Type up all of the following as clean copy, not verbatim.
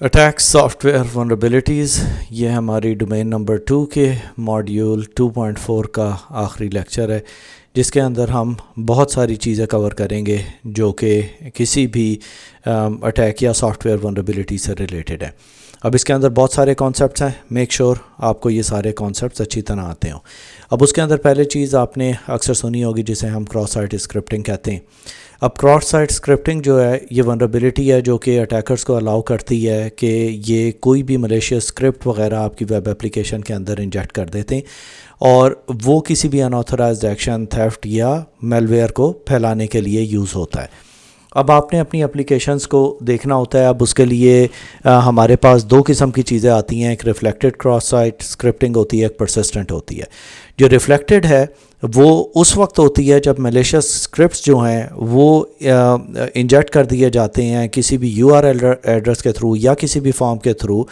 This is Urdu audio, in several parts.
اٹیک سافٹ ویئر ونربلٹیز، یہ ہماری ڈومین نمبر 2 کے ماڈیول 2.4 کا آخری لیکچر ہے، جس کے اندر ہم بہت ساری چیزیں کور کریں گے جو کہ کسی بھی اٹیک یا سافٹ ویئر ونربلٹی سے ریلیٹڈ ہے۔ اب اس کے اندر بہت سارے کانسیپٹس ہیں، میک شور آپ کو یہ سارے کانسیپٹس اچھی طرح آتے ہوں۔ اب اس کے اندر پہلے چیز آپ نے اکثر سنی ہوگی جسے ہم کراس سائٹ اسکرپٹنگ کہتے ہیں۔ اب کراس سائٹ اسکرپٹنگ جو ہے یہ ونربلٹی ہے جو کہ اٹیکرز کو الاؤ کرتی ہے کہ یہ کوئی بھی ملیشیس اسکرپٹ وغیرہ آپ کی ویب اپلیکیشن کے اندر انجیکٹ کر دیتے ہیں اور وہ کسی بھی انآتھورائزڈ ایکشن، تھیفٹ یا میل ویئر کو پھیلانے کے لیے یوز ہوتا ہے۔ اب آپ نے اپنی اپلیکیشنز کو دیکھنا ہوتا ہے۔ اب اس کے لیے ہمارے پاس دو قسم کی چیزیں آتی ہیں، ایک ریفلیکٹڈ کراس سائٹ اسکرپٹنگ ہوتی ہے، ایک پرسسٹنٹ ہوتی ہے۔ جو ریفلیکٹڈ ہے وہ اس وقت ہوتی ہے جب میلیشیس اسکرپٹس جو ہیں وہ انجیکٹ کر دیے جاتے ہیں کسی بھی URL ایڈریس کے تھرو یا کسی بھی فارم کے تھرو،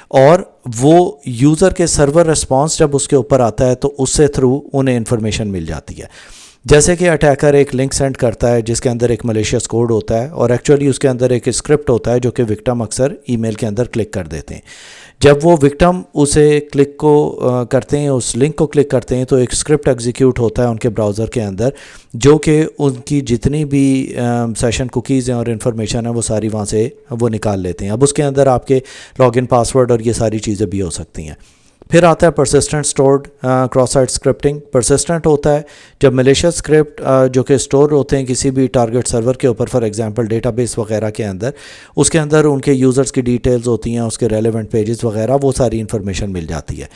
اور وہ یوزر کے سرور رسپانس جب اس کے اوپر آتا ہے تو اس سے تھرو انہیں انفارمیشن مل جاتی ہے۔ جیسے کہ اٹیکر ایک لنک سینڈ کرتا ہے جس کے اندر ایک ملیشیس کوڈ ہوتا ہے اور ایکچولی اس کے اندر ایک اسکرپٹ ہوتا ہے جو کہ وکٹم اکثر ای میل کے اندر کلک کر دیتے ہیں۔ جب وہ وکٹم اسے کلک کو کرتے ہیں، اس لنک کو کلک کرتے ہیں، تو ایک اسکرپٹ ایگزیکیوٹ ہوتا ہے ان کے براؤزر کے اندر جو کہ ان کی جتنی بھی سیشن کوکیز ہیں اور انفارمیشن ہے وہ ساری وہاں سے وہ نکال لیتے ہیں۔ اب اس کے اندر آپ کے لاگ ان پاسورڈ اور یہ ساری چیزیں بھی ہو سکتی ہیں۔ پھر آتا ہے persistent stored cross site scripting. Persistent ہوتا ہے جب ملیشیس اسکرپٹ جو کہ اسٹور ہوتے ہیں کسی بھی ٹارگٹ سرور کے اوپر، فار ایگزامپل ڈیٹا بیس وغیرہ کے اندر، اس کے اندر ان کے یوزرز کی ڈیٹیلز ہوتی ہیں، اس کے ریلیونٹ پیجز وغیرہ، وہ ساری انفارمیشن مل جاتی ہے۔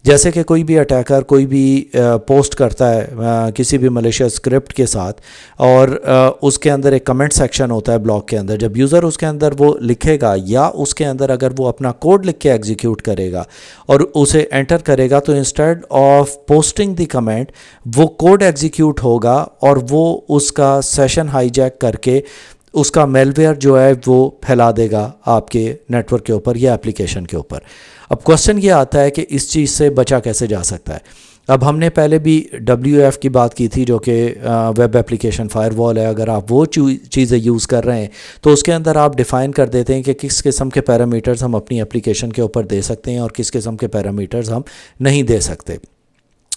جیسے کہ کوئی بھی اٹیکر کوئی بھی پوسٹ کرتا ہے کسی بھی ملیشیس اسکرپٹ کے ساتھ اور اس کے اندر ایک کمنٹ سیکشن ہوتا ہے بلاگ کے اندر، جب یوزر اس کے اندر وہ لکھے گا یا اس کے اندر اگر وہ اپنا کوڈ لکھ کے ایگزیکیوٹ کرے گا اور اسے انٹر کرے گا تو instead of posting the comment وہ کوڈ ایگزیکیوٹ ہوگا اور وہ اس کا سیشن ہائی جیک کر کے اس کا میل ویئر جو ہے وہ پھیلا دے گا آپ کے نیٹ ورک کے اوپر یا اپلیکیشن کے اوپر۔ اب کوسچن یہ آتا ہے کہ اس چیز سے بچا کیسے جا سکتا ہے۔ اب ہم نے پہلے بھی WF کی بات کی تھی جو کہ ویب اپلیکیشن فائر وال ہے۔ اگر آپ وہ چیزیں یوز کر رہے ہیں تو اس کے اندر آپ ڈیفائن کر دیتے ہیں کہ کس قسم کے پیرامیٹرز ہم اپنی اپلیکیشن کے اوپر دے سکتے ہیں اور کس قسم کے پیرامیٹرز ہم نہیں دے سکتے۔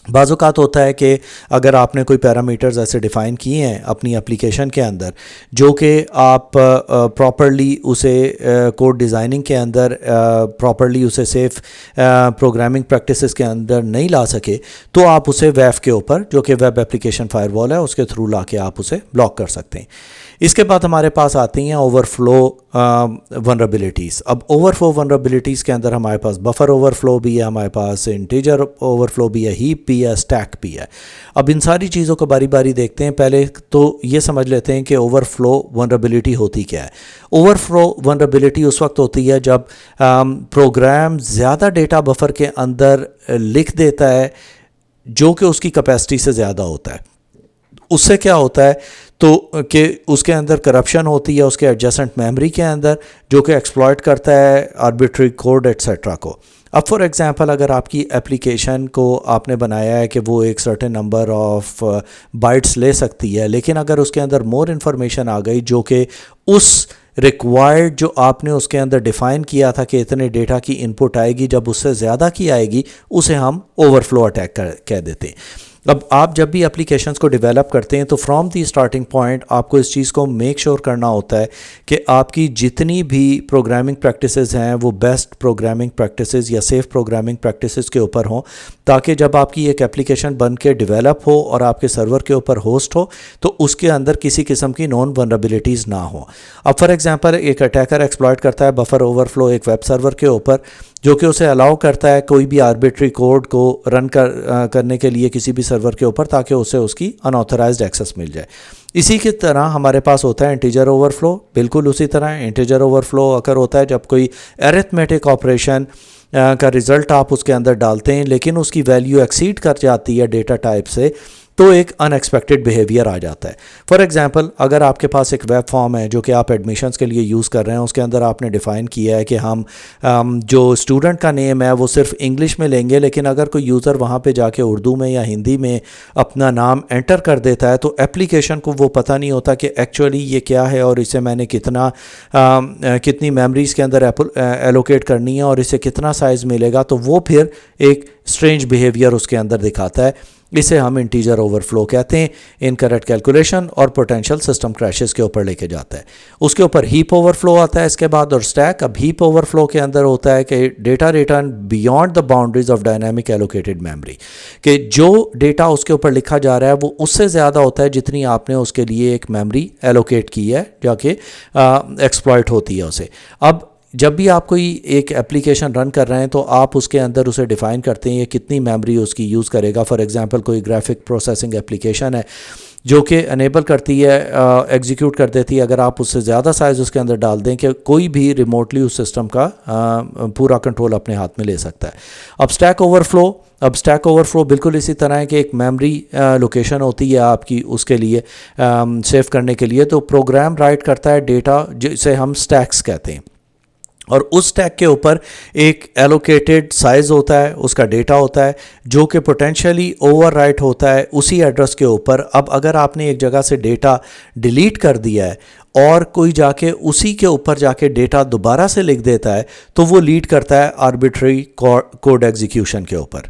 بعض اوقات ہوتا ہے کہ اگر آپ نے کوئی پیرامیٹرز ایسے ڈیفائن کیے ہیں اپنی اپلیکیشن کے اندر جو کہ آپ پراپرلی اسے کوڈ ڈیزائننگ کے اندر پراپرلی اسے سیف پروگرامنگ پریکٹسز کے اندر نہیں لا سکے تو آپ اسے ویف کے اوپر جو کہ ویب اپلیکیشن فائر وال ہے اس کے تھرو لا کے آپ اسے بلاک کر سکتے ہیں۔ اس کے بعد ہمارے پاس آتی ہیں اوور فلو ونربلٹیز۔ اب اوور فلو ونربلٹیز کے اندر ہمارے پاس بفر اوور فلو بھی ہے، ہمارے پاس انٹیجر اوور فلو بھی ہے، ہیپ بھی ہے، اسٹیک بھی ہے۔ اب ان ساری چیزوں کو باری باری دیکھتے ہیں۔ پہلے تو یہ سمجھ لیتے ہیں کہ اوور فلو ونربلٹی ہوتی کیا ہے۔ اوور فلو ونربلٹی اس وقت ہوتی ہے جب پروگرام زیادہ ڈیٹا بفر کے اندر لکھ دیتا ہے جو کہ اس کی کیپیسٹی سے زیادہ ہوتا ہے۔ اس سے کیا ہوتا ہے تو کہ اس کے اندر کرپشن ہوتی ہے اس کے ایڈجسنٹ میموری کے اندر جو کہ ایکسپلائٹ کرتا ہے آربیٹری کوڈ ایٹسیٹرا کو۔ اب فار ایگزامپل اگر آپ کی اپلیکیشن کو آپ نے بنایا ہے کہ وہ ایک سرٹن نمبر آف بائٹس لے سکتی ہے، لیکن اگر اس کے اندر مور انفارمیشن آ گئی جو کہ اس ریکوائرڈ جو آپ نے اس کے اندر ڈیفائن کیا تھا کہ اتنے ڈیٹا کی انپٹ آئے گی، جب اس سے زیادہ کی آئے گی اسے ہم اوور فلو اٹیک کہہ دیتے ہیں۔ اب آپ جب بھی اپلیکیشنز کو ڈیولپ کرتے ہیں تو فرام دی اسٹارٹنگ پوائنٹ آپ کو اس چیز کو میک شور کرنا ہوتا ہے کہ آپ کی جتنی بھی پروگرامنگ پریکٹسز ہیں وہ بیسٹ پروگرامنگ پریکٹسز یا سیف پروگرامنگ پریکٹسز کے اوپر ہوں، تاکہ جب آپ کی ایک اپلیکیشن بن کے ڈیولپ ہو اور آپ کے سرور کے اوپر ہوسٹ ہو تو اس کے اندر کسی قسم کی نون ونربلٹیز نہ ہوں۔ اب فار ایگزامپل ایک اٹیکر ایکسپلائٹ کرتا ہے بفر اوور فلو ایک ویب سرور کے اوپر جو کہ اسے الاؤ کرتا ہے کوئی بھی آربیٹری کوڈ کو رن کرنے کے لیے کسی بھی سرور کے اوپر تاکہ اسے اس کی انآتھورائزڈ ایکسیس مل جائے۔ اسی کی طرح ہمارے پاس ہوتا ہے انٹیجر اوور فلو۔ بالکل اسی طرح انٹیجر اوور فلو اکر ہوتا ہے جب کوئی ایرتھمیٹک آپریشن کا رزلٹ آپ اس کے اندر ڈالتے ہیں لیکن اس کی ویلیو ایکسیڈ کر جاتی ہے ڈیٹا ٹائپ سے، تو ایک انیکسپیکٹڈ بیہیویئر آ جاتا ہے. فار ایگزامپل اگر آپ کے پاس ایک ویب فارم ہے جو کہ آپ ایڈمیشنز کے لیے یوز کر رہے ہیں, اس کے اندر آپ نے ڈیفائن کیا ہے کہ ہم جو اسٹوڈنٹ کا نیم ہے وہ صرف انگلش میں لیں گے, لیکن اگر کوئی یوزر وہاں پہ جا کے اردو میں یا ہندی میں اپنا نام انٹر کر دیتا ہے تو اپلیکیشن کو وہ پتہ نہیں ہوتا کہ ایکچولی یہ کیا ہے اور اسے میں نے کتنی میموریز کے اندر ایلوکیٹ کرنی ہے اور اسے کتنا سائز ملے گا, تو وہ پھر ایک اسٹرینج بیہیویئر اس کے اندر دکھاتا ہے. اسے ہم انٹیجر اوور فلو کہتے ہیں. انکریکٹ کیلکولیشن اور پوٹینشیل سسٹم کریشز کے اوپر لے کے جاتا ہے. اس کے اوپر ہیپ اوور فلو آتا ہے اس کے بعد, اور اسٹیک. اب ہیپ اوور فلو کے اندر ہوتا ہے کہ data return beyond the boundaries of dynamic allocated memory, کہ جو ڈیٹا اس کے اوپر لکھا جا رہا ہے وہ اس سے زیادہ ہوتا ہے جتنی آپ نے اس کے لیے ایک میموری ایلوکیٹ کی ہے جا کے ایکسپلائٹ ہوتی ہے اسے. اب جب بھی آپ کوئی ایک اپلیکیشن رن کر رہے ہیں تو آپ اس کے اندر اسے ڈیفائن کرتے ہیں یہ کتنی میموری اس کی یوز کرے گا. فار ایگزامپل کوئی گرافک پروسیسنگ اپلیکیشن ہے جو کہ انیبل کرتی ہے, ایگزیکیوٹ کر دیتی ہے, اگر آپ اس سے زیادہ سائز اس کے اندر ڈال دیں کہ کوئی بھی ریموٹلی اس سسٹم کا پورا کنٹرول اپنے ہاتھ میں لے سکتا ہے. اب اسٹیک اوور فلو بالکل اسی طرح ہے کہ ایک میموری لوکیشن ہوتی ہے آپ کی اس کے لیے سیو کرنے کے لیے, تو پروگرام رائٹ کرتا ہے ڈیٹا جسے ہم اسٹیکس کہتے ہیں, اور اس اسٹیک کے اوپر ایک ایلوکیٹڈ سائز ہوتا ہے, اس کا ڈیٹا ہوتا ہے جو کہ پوٹینشیلی اوور رائٹ ہوتا ہے اسی ایڈریس کے اوپر. اب اگر آپ نے ایک جگہ سے ڈیٹا ڈیلیٹ کر دیا ہے اور کوئی جا کے اسی کے اوپر جا کے ڈیٹا دوبارہ سے لکھ دیتا ہے تو وہ لیڈ کرتا ہے آربیٹری کوڈ ایگزیکیوشن کے اوپر.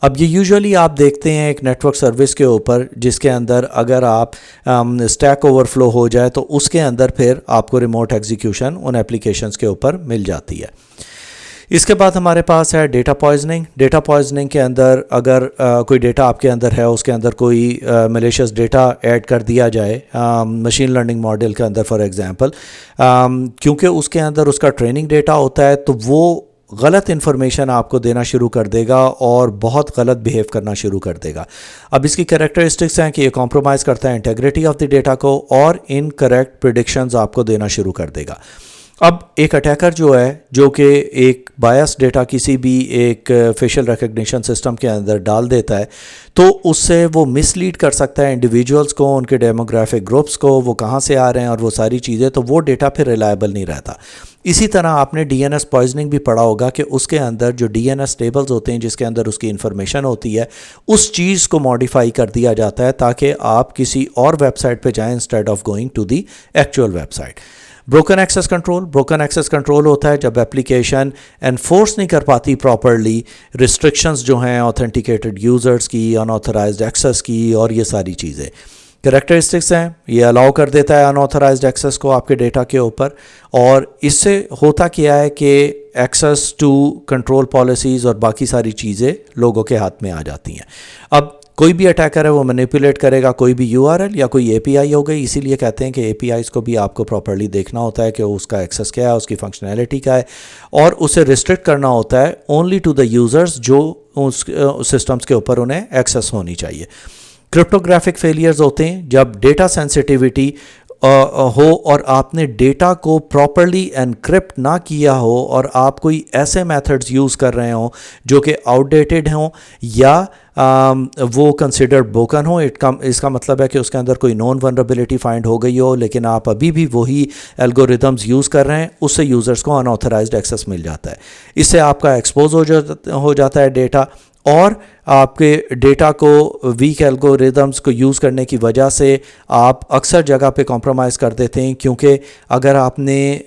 اب یہ یوزولی آپ دیکھتے ہیں ایک نیٹ ورک سروس کے اوپر جس کے اندر اگر آپ اسٹیک اوور فلو ہو جائے تو اس کے اندر پھر آپ کو ریموٹ ایگزیکیوشن ان اپلیکیشنز کے اوپر مل جاتی ہے. اس کے بعد ہمارے پاس ہے ڈیٹا پوائزننگ. ڈیٹا پوائزننگ کے اندر اگر کوئی ڈیٹا آپ کے اندر ہے, اس کے اندر کوئی میلیشیس ڈیٹا ایڈ کر دیا جائے مشین لرننگ ماڈل کے اندر فار ایگزامپل, کیونکہ اس کے اندر اس کا ٹریننگ ڈیٹا ہوتا ہے تو وہ غلط انفارمیشن آپ کو دینا شروع کر دے گا اور بہت غلط بیہیو کرنا شروع کر دے گا. اب اس کی کریکٹرسٹکس ہیں کہ یہ کمپرومائز کرتا ہے انٹیگریٹی آف دی ڈیٹا کو اور ان کریکٹ پریڈکشنز آپ کو دینا شروع کر دے گا. اب ایک اٹیکر جو ہے جو کہ ایک بایس ڈیٹا کسی بھی ایک فیشل ریکگنیشن سسٹم کے اندر ڈال دیتا ہے تو اس سے وہ مس لیڈ کر سکتا ہے انڈیویجولز کو, ان کے ڈیموگرافک گروپس کو, وہ کہاں سے آ رہے ہیں اور وہ ساری چیزیں, تو وہ ڈیٹا پھر ریلائبل نہیں رہتا. اسی طرح آپ نے ڈی این ایس پوائزننگ بھی پڑھا ہوگا کہ اس کے اندر جو ڈی این ایس ٹیبلز ہوتے ہیں جس کے اندر اس کی انفارمیشن ہوتی ہے اس چیز کو ماڈیفائی کر دیا جاتا ہے تاکہ آپ کسی اور ویب سائٹ پہ جائیں instead of going to the actual website. Broken access control ہوتا ہے جب ایپلیکیشن انفورس نہیں کر پاتی پراپرلی ریسٹرکشنز جو ہیں آتھینٹیکیٹڈ یوزرز کی, ان آتھورائزڈ ایکسیس کی, اور یہ ساری چیزیں. کریکٹرسٹکس ہیں یہ الاؤ کر دیتا ہے ان آتھورائزڈ ایکسیس کو آپ کے ڈیٹا کے اوپر, اور اس سے ہوتا کیا ہے کہ ایکسیس ٹو کنٹرول پالیسیز اور باقی ساری چیزیں لوگوں کے ہاتھ میں آ جاتی ہیں. اب کوئی بھی اٹیکر ہے وہ مینیپولیٹ کرے گا کوئی بھی یو آر ایل یا کوئی اے پی آئی ہو گئی, اسی لیے کہتے ہیں کہ اے پی آئیز کو بھی آپ کو پراپرلی دیکھنا ہوتا ہے کہ اس کا ایکسیس کیا ہے, اس کی فنکشنالٹی کیا ہے, اور اسے ریسٹرکٹ کرنا ہوتا ہے اونلی ٹو دا یوزرز جو اس سسٹمز کے اوپر انہیں ایکسیس ہونی چاہیے. کرپٹوگرافک فیلیئرز ہوتے ہیں جب ڈیٹا سینسٹیوٹی ہو اور آپ نے ڈیٹا کو پراپرلی انکرپٹ نہ کیا ہو اور آپ کوئی ایسے میتھڈز یوز کر رہے ہوں جو کہ آؤٹ ڈیٹڈ ہوں یا وہ کنسیڈرڈ بروکن ہو. اس کا مطلب ہے کہ اس کے اندر کوئی نون ولنریبلٹی فائنڈ ہو گئی ہو لیکن آپ ابھی بھی وہی الگوریدمز یوز کر رہے ہیں, اس سے یوزرز کو ان آتھورائزڈ ایکسیس مل جاتا ہے. اس سے آپ کا ایکسپوز ہو جاتا ہے ڈیٹا, اور آپ کے ڈیٹا کو ویک الگوریدمز کو یوز کرنے کی وجہ سے آپ اکثر جگہ پہ کمپرومائز کر دیتے ہیں, کیونکہ اگر آپ نے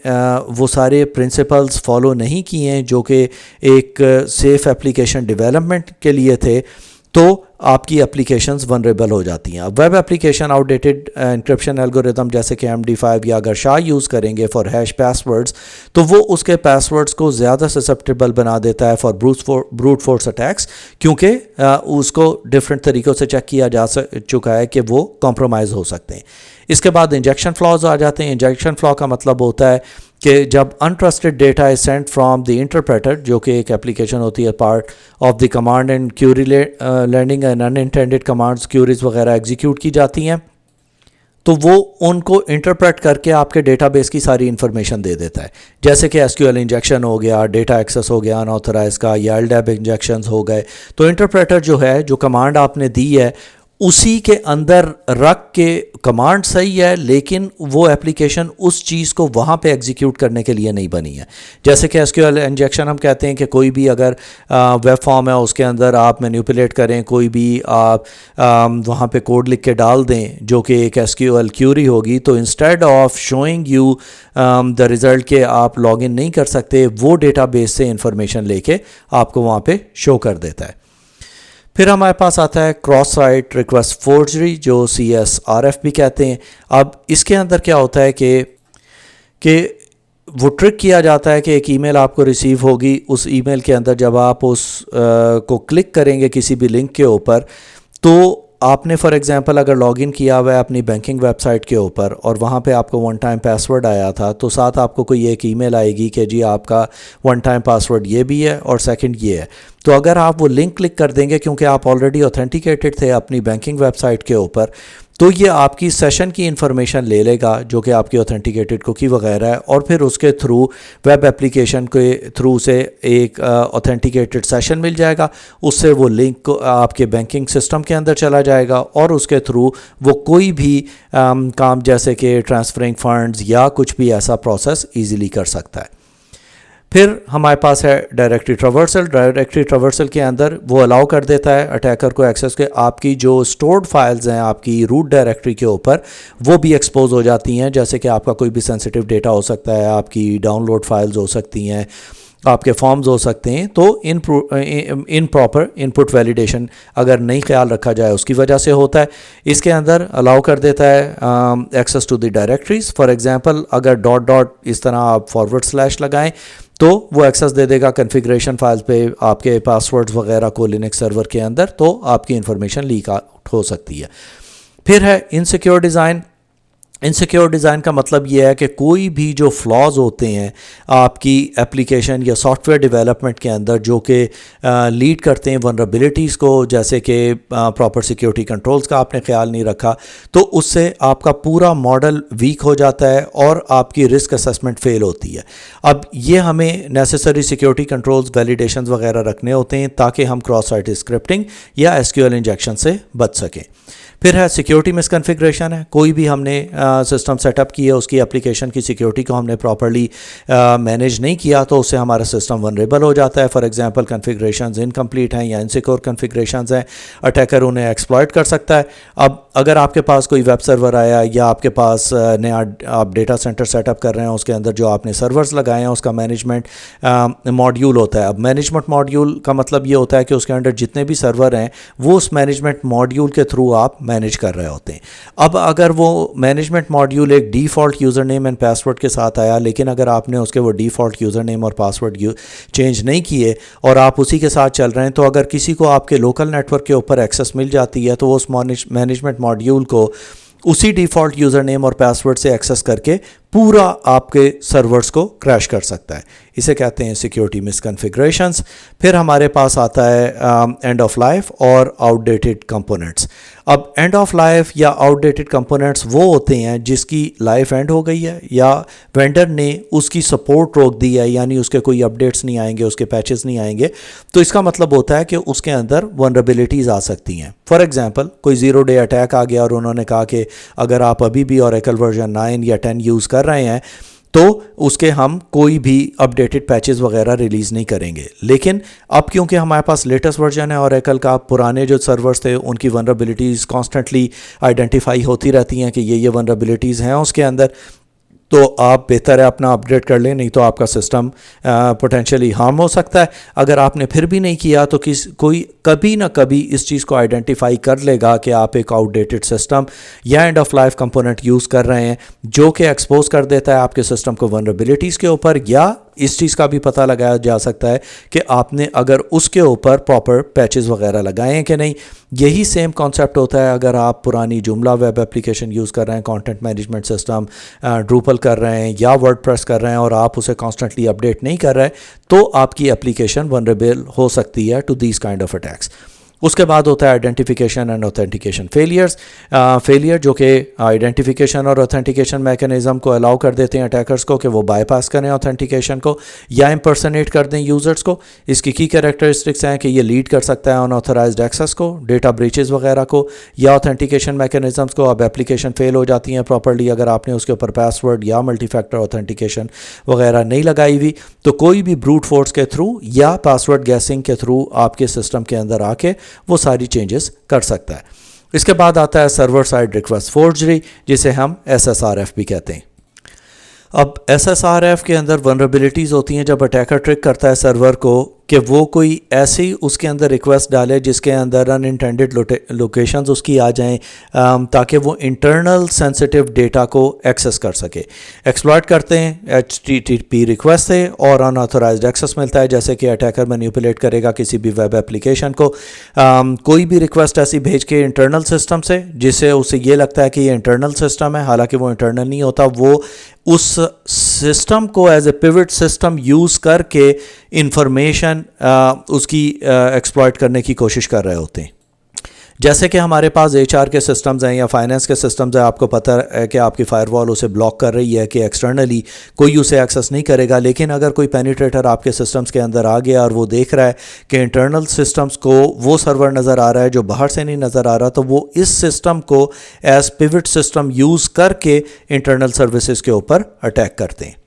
وہ سارے پرنسپلز فالو نہیں کیے ہیں جو کہ ایک سیف ایپلیکیشن ڈیولپمنٹ کے لیے تھے تو آپ کی اپلیکیشنز ونریبل ہو جاتی ہیں. اب web application out dated encryption algorithm جیسے کہ MD5 یا اگر SHA یوز کریں گے فار ہیش پاس ورڈز تو وہ اس کے پاس ورڈز کو زیادہ سسپٹیبل بنا دیتا ہے فار بروٹ فورس اٹیکس, کیونکہ اس کو ڈفرینٹ طریقوں سے چیک کیا جا چکا ہے کہ وہ کمپرومائز ہو سکتے ہیں. اس کے بعد انجیکشن فلاز آ جاتے ہیں. انجیکشن فلا کا مطلب ہوتا ہے کہ جب untrusted data is sent from the interpreter جو کہ ایک اپلیکیشن ہوتی ہے part of the command and query landing and unintended commands queries وغیرہ ایگزیکیوٹ کی جاتی ہیں تو وہ ان کو انٹرپریٹ کر کے آپ کے ڈیٹا بیس کی ساری انفارمیشن دے دیتا ہے, جیسے کہ SQL انجیکشن ہو گیا, ڈیٹا ایکسیس ہو گیا ان آتھورائز کا, یا LDAP انجیکشنز ہو گئے. تو انٹرپریٹر جو ہے جو کمانڈ آپ نے دی ہے اسی کے اندر رکھ کے کمانڈ صحیح ہے لیکن وہ اپلیکیشن اس چیز کو وہاں پہ ایگزیکیوٹ کرنے کے لیے نہیں بنی ہے. جیسے کہ ایس کیو ایل انجیکشن ہم کہتے ہیں کہ کوئی بھی اگر ویب فارم ہے اس کے اندر آپ مینیپولیٹ کریں, کوئی بھی آپ وہاں پہ کوڈ لکھ کے ڈال دیں جو کہ ایک ایس کیو ایل کیوری ہوگی, تو instead of showing you the result کہ آپ لاگ ان نہیں کر سکتے, وہ ڈیٹا بیس سے انفارمیشن لے کے آپ کو وہاں پہ شو کر دیتا ہے. پھر ہمارے پاس آتا ہے کراس سائٹ ریکویسٹ فورجری جو CSRF بھی کہتے ہیں. اب اس کے اندر کیا ہوتا ہے کہ وہ ٹرک کیا جاتا ہے کہ ایک ای میل آپ کو ریسیو ہوگی, اس ای میل کے اندر جب آپ اس کو کلک کریں گے کسی بھی لنک کے اوپر, تو آپ نے فار ایگزامپل اگر لاگ ان کیا ہوا ہے اپنی بینکنگ ویب سائٹ کے اوپر اور وہاں پہ آپ کو ون ٹائم پاس ورڈ آیا تھا, تو ساتھ آپ کو کوئی ایک ای میل آئے گی کہ جی آپ کا ون ٹائم پاس ورڈ یہ بھی ہے اور سیکنڈ یہ ہے. تو اگر آپ وہ لنک کلک کر دیں گے کیونکہ آپ آلریڈی اوتھینٹیکیٹڈ تھے اپنی بینکنگ ویب سائٹ کے اوپر, تو یہ آپ کی سیشن کی انفارمیشن لے لے گا جو کہ آپ کی اوتھینٹیکیٹڈ کوکی وغیرہ ہے, اور پھر اس کے تھرو ویب اپلیکیشن کے تھرو سے ایک اوتھینٹیکیٹڈ سیشن مل جائے گا, اس سے وہ لنک آپ کے بینکنگ سسٹم کے اندر چلا جائے گا اور اس کے تھرو وہ کوئی بھی کام جیسے کہ ٹرانسفرنگ فنڈز یا کچھ بھی ایسا پروسیس ایزیلی کر سکتا ہے. پھر ہمارے پاس ہے ڈائریکٹری ٹریورسل. ڈائریکٹری ٹریورسل کے اندر وہ الاؤ کر دیتا ہے اٹیکر کو ایکسیس کے آپ کی جو اسٹورڈ فائلز ہیں آپ کی روٹ ڈائریکٹری کے اوپر وہ بھی ایکسپوز ہو جاتی ہیں, جیسے کہ آپ کا کوئی بھی سینسیٹیو ڈیٹا ہو سکتا ہے, آپ کی ڈاؤن لوڈ فائلز ہو سکتی ہیں, آپ کے فارمز ہو سکتے ہیں. تو ان پراپر ان پٹ ویلیڈیشن اگر نہیں خیال رکھا جائے اس کی وجہ سے ہوتا ہے. اس کے اندر الاؤ کر دیتا ہے access to the directories. For example اگر ڈاٹ ڈاٹ اس طرح آپ فارورڈ سلیش لگائیں تو وہ ایکسیس دے دے گا کنفیگریشن فائلز پہ آپ کے پاس ورڈز وغیرہ کو لینکس سرور کے اندر, تو آپ کی انفارمیشن لیک آؤٹ ہو سکتی ہے. پھر ہے انسیکیور ڈیزائن. انسیکیور ڈیزائن کا مطلب یہ ہے کہ کوئی بھی جو فلاز ہوتے ہیں آپ کی اپلیکیشن یا سافٹ ویئر ڈیولپمنٹ کے اندر جو کہ لیڈ کرتے ہیں ولنریبلٹیز کو, جیسے کہ پراپر سیکیورٹی کنٹرولز کا آپ نے خیال نہیں رکھا, تو اس سے آپ کا پورا ماڈل ویک ہو جاتا ہے اور آپ کی رسک اسسمنٹ فیل ہوتی ہے. اب یہ ہمیں نیسیسری سیکیورٹی کنٹرولز ویلیڈیشنز وغیرہ رکھنے ہوتے ہیں تاکہ ہم کراس سائٹ اسکرپٹنگ یا SQL انجیکشن سے بچ سکیں. پھر ہے سیکیورٹی مس کنفیگریشن. ہے کوئی بھی ہم نے سسٹم سیٹ اپ کیا, اس کی اپلیکیشن کی سیکیورٹی کو ہم نے پراپرلی مینیج نہیں کیا تو اس سے ہمارا سسٹم ونریبل ہو جاتا ہے. فار ایگزامپل کنفیگریشنز انکمپلیٹ ہیں یا انسیکیور کنفیگریشنز ہیں, اٹیکر انہیں ایکسپلائٹ کر سکتا ہے. اب اگر آپ کے پاس کوئی ویب سرور آیا یا آپ کے پاس نیا آپ ڈیٹا سینٹر سیٹ اپ کر رہے ہیں, اس کے اندر جو آپ نے سرورز لگائے ہیں اس کا مینجمنٹ ماڈیول ہوتا ہے. اب مینجمنٹ ماڈیول کا مطلب یہ ہوتا ہے کہ اس کے اندر جتنے بھی سرور ہیں وہ اس مینجمنٹ ماڈیول کے تھرو آپ مینیج کر رہے ہوتے ہیں. اب اگر وہ مینجمنٹ ماڈیول ایک default user name and pass word کے ساتھ آیا, لیکن اگر آپ نے اس کے وہ ڈیفالٹ یوزر نیم اور پاس ورڈ چینج نہیں کیے اور آپ اسی کے ساتھ چل رہے ہیں, تو اگر کسی کو آپ کے لوکل نیٹ ورک کے اوپر ایکسیس مل جاتی ہے تو وہ اس مینجمنٹ ماڈیول کو اسی ڈیفالٹ یوزر نیم اور پاس ورڈ سے ایکسیس کر کے پورا آپ کے سرورز کو کریش کر سکتا ہے. اسے کہتے ہیں سیکیورٹی مس کنفیگریشنز. پھر ہمارے پاس آتا ہے اینڈ آف لائف اور آؤٹ ڈیٹڈ کمپوننٹس. اب اینڈ آف لائف یا آؤٹ ڈیٹڈ کمپوننٹس وہ ہوتے ہیں جس کی لائف اینڈ ہو گئی ہے یا وینڈر نے اس کی سپورٹ روک دی ہے, یعنی اس کے کوئی اپڈیٹس نہیں آئیں گے, اس کے پیچز نہیں آئیں گے, تو اس کا مطلب ہوتا ہے کہ اس کے اندر ولنریبلٹیز آ سکتی ہیں. فار ایگزامپل کوئی 0 ڈے اٹیک آ گیا اور انہوں نے کہا کہ اگر آپ ابھی بھی اوریکل ورژن 9 یا 10 یوز کر رہے ہیں تو اس کے ہم کوئی بھی اپڈیٹڈ پیچز وغیرہ ریلیز نہیں کریں گے. لیکن اب کیونکہ ہمارے پاس لیٹسٹ ورژن ہے اوریکل کا, پرانے جو سرورز تھے ان کی ولنریبلٹیز کانسٹنٹلی آئیڈینٹیفائی ہوتی رہتی ہیں کہ یہ ولنریبلٹیز ہیں اس کے اندر, تو آپ بہتر ہے اپنا اپڈیٹ کر لیں, نہیں تو آپ کا سسٹم پوٹینشلی ہارم ہو سکتا ہے. اگر آپ نے پھر بھی نہیں کیا تو کوئی کبھی نہ کبھی اس چیز کو آئیڈینٹیفائی کر لے گا کہ آپ ایک آؤٹ ڈیٹڈ سسٹم یا and of life component use کر رہے ہیں, جو کہ ایکسپوز کر دیتا ہے آپ کے سسٹم کو ولنریبلٹیز کے اوپر. یا اس چیز کا بھی پتہ لگایا جا سکتا ہے کہ آپ نے اگر اس کے اوپر پراپر پیچز وغیرہ لگائے ہیں کہ نہیں. یہی سیم کانسیپٹ ہوتا ہے اگر آپ پرانی جملہ ویب اپلیکیشن یوز کر رہے ہیں, کانٹینٹ مینجمنٹ سسٹم ڈروپل کر رہے ہیں یا ورڈ پریس کر رہے ہیں اور آپ اسے کانسٹنٹلی اپڈیٹ نہیں کر رہے, تو آپ کی اپلیکیشن ولنریبل ہو سکتی ہے to these kind of attacks. اس کے بعد ہوتا ہے آئیڈینٹیفیکیشن اینڈ اوتھینٹیکیشن فیلئر جو کہ آئیڈینٹیفیکیشن اور اوتھینٹیکیشن میکانزم کو الاؤ کر دیتے ہیں اٹیکرز کو کہ وہ بائی پاس کریں اوتھینٹیکیشن کو یا امپرسنیٹ کر دیں یوزرز کو. اس کی کیریکٹرسٹکس ہیں کہ یہ لیڈ کر سکتا ہے ان آتھورائزڈ ایکسیس کو, ڈیٹا بریچز وغیرہ کو, یا اوتھینٹیکیشن میکانزمس کو. اب اپلیکیشن فیل ہو جاتی ہیں پراپرلی اگر آپ نے اس کے اوپر پاس ورڈ یا ملٹی فیکٹر اوتھینٹیکیشن وغیرہ نہیں لگائی ہوئی, تو کوئی بھی بروٹ فورس کے تھرو یا پاس ورڈ گیسنگ کے تھرو آپ کے سسٹم کے اندر آ کے وہ ساری چینجز کر سکتا ہے. اس کے بعد آتا ہے سرور سائڈ ریکویسٹ فورجری جسے ہم SSRF بھی کہتے ہیں. اب SSRF کے اندر ونربلٹیز ہوتی ہیں جب اٹیکر ٹرک کرتا ہے سرور کو کہ وہ کوئی ایسی اس کے اندر ریکویسٹ ڈالے جس کے اندر ان انٹینڈڈ لوکیشنز اس کی آ جائیں تاکہ وہ انٹرنل سینسٹیو ڈیٹا کو ایکسیس کر سکے. ایکسپلائٹ کرتے ہیں HTTP ریکویسٹ سے اور ان آتھورائزڈ ایکسیس ملتا ہے, جیسے کہ اٹیکر مینیپولیٹ کرے گا کسی بھی ویب اپلیکیشن کو. کوئی بھی ریکویسٹ ایسی بھیج کے انٹرنل سسٹم سے جس سے اسے یہ لگتا ہے کہ یہ انٹرنل سسٹم ہے, حالانکہ وہ انٹرنل نہیں ہوتا, وہ اس سسٹم کو as a pivot system use کر کے انفارمیشن اس کی ایکسپلائٹ کرنے کی کوشش کر رہے ہوتے ہیں. جیسے کہ ہمارے پاس HR کے سسٹمز ہیں یا فائنینس کے سسٹمز ہیں, آپ کو پتہ ہے کہ آپ کی فائر وال اسے بلاک کر رہی ہے کہ ایکسٹرنلی کوئی اسے ایکسیس نہیں کرے گا, لیکن اگر کوئی پینیٹریٹر آپ کے سسٹمز کے اندر آ گیا اور وہ دیکھ رہا ہے کہ انٹرنل سسٹمز کو وہ سرور نظر آ رہا ہے جو باہر سے نہیں نظر آ رہا, تو وہ اس سسٹم کو ایز پیوٹ سسٹم یوز کر کے انٹرنل سروسز کے اوپر اٹیک کرتے ہیں.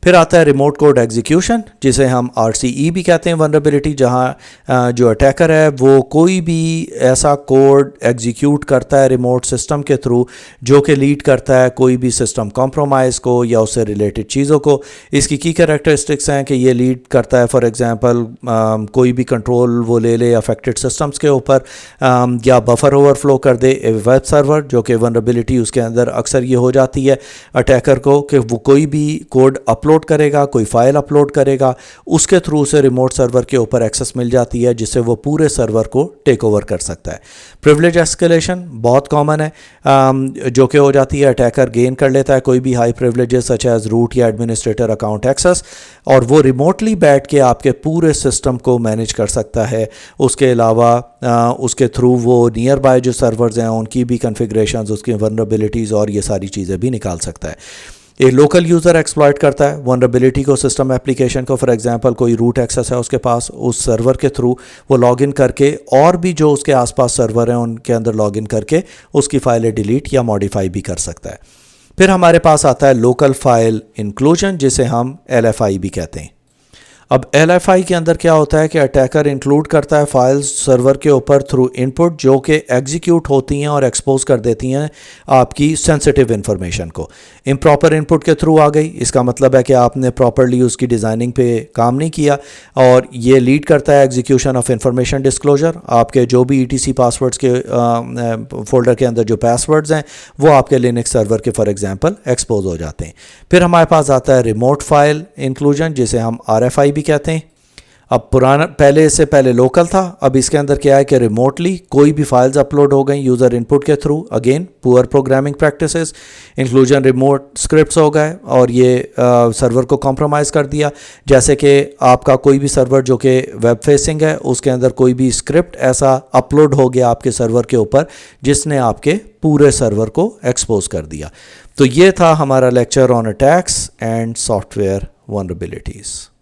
پھر آتا ہے ریموٹ کوڈ ایگزیکیوشن جسے ہم RCE بھی کہتے ہیں ونربلٹی, جہاں جو اٹیکر ہے وہ کوئی بھی ایسا کوڈ ایگزیکیوٹ کرتا ہے ریموٹ سسٹم کے تھرو جو کہ لیڈ کرتا ہے کوئی بھی سسٹم کمپرومائز کو یا اس سے ریلیٹڈ چیزوں کو. اس کی کیریکٹرسٹکس ہیں کہ یہ لیڈ کرتا ہے فار ایگزامپل کوئی بھی کنٹرول وہ لے لے افیکٹڈ سسٹمز کے اوپر, یا بفر اوور فلو کر دے ویب سرور, جو کہ ونربلٹی اس کے اندر اکثر یہ ہو جاتی ہے اٹیکر کو کہ وہ کوئی بھی کوڈ اپلوڈ کرے گا, کوئی فائل اپلوڈ کرے گا, اس کے تھرو سے ریموٹ سرور کے اوپر ایکسیس مل جاتی ہے جس سے وہ پورے سرور کو ٹیک اوور کر سکتا ہے. پریولیج ایسکیلیشن بہت کامن ہے جو کہ ہو جاتی ہے اٹیکر گین کر لیتا ہے کوئی بھی high privileges such as root یا ایڈمنسٹریٹر اکاؤنٹ ایکسیس, اور وہ ریموٹلی بیٹھ کے آپ کے پورے سسٹم کو مینیج کر سکتا ہے. اس کے علاوہ اس کے تھرو وہ نیئر بائی جو سرورز ہیں ان کی بھی کنفیگریشنز, اس کی ونربلٹیز اور یہ ساری چیزیں بھی نکال سکتا ہے. ایک لوکل یوزر ایکسپلائٹ کرتا ہے ونربلٹی کو سسٹم اپلیکیشن کو, فار ایگزامپل کوئی روٹ ایکسیس ہے اس کے پاس, اس سرور کے تھرو وہ لاگ ان کر کے اور بھی جو اس کے آس پاس سرور ہیں ان کے اندر لاگ ان کر کے اس کی فائلیں ڈیلیٹ یا ماڈیفائی بھی کر سکتا ہے. پھر ہمارے پاس آتا ہے لوکل فائل انکلوژن جسے ہم LFI بھی کہتے ہیں. اب LFI کے اندر کیا ہوتا ہے کہ اٹیکر انکلوڈ کرتا ہے فائلز سرور کے اوپر تھرو ان پٹ جو کہ ایگزیکیوٹ ہوتی ہیں اور ایکسپوز کر دیتی ہیں آپ کی سینسٹیو انفارمیشن کو. امپراپر ان پٹ کے تھرو آ گئی, اس کا مطلب ہے کہ آپ نے پراپرلی اس کی ڈیزائننگ پہ کام نہیں کیا, اور یہ لیڈ کرتا ہے ایگزیکیوشن آف انفارمیشن ڈسکلوجر. آپ کے جو بھی ETC پاس ورڈز کے فولڈر کے اندر جو پاس ورڈز ہیں وہ آپ کے لینکس سرور کے فار ایگزامپل ایکسپوز ہو جاتے ہیں. پھر ہمارے پاس آتا ہے ریموٹ فائل انکلوژن جسے ہم RFI بھی کہتے ہیں. اب پہلے سے پہلے لوکل تھا, اب اس کے اندر کیا ہے کہ ریموٹلی کوئی بھی فائلز اپلوڈ ہو گئیں یوزر ان پٹ کے through, again poor programming practices, inclusion remote scripts ہو گئے اور یہ سرور کو کمپرومائز کر دیا. جیسے کہ آپ کا کوئی بھی سرور جو کہ ویب فیسنگ ہے اس کے اندر کوئی بھی اسکرپٹ ایسا اپلوڈ ہو گیا آپ کے سرور کے اوپر جس نے آپ کے پورے سرور کو ایکسپوز کر دیا. تو یہ تھا ہمارا lecture on attacks and software ونربلٹیز.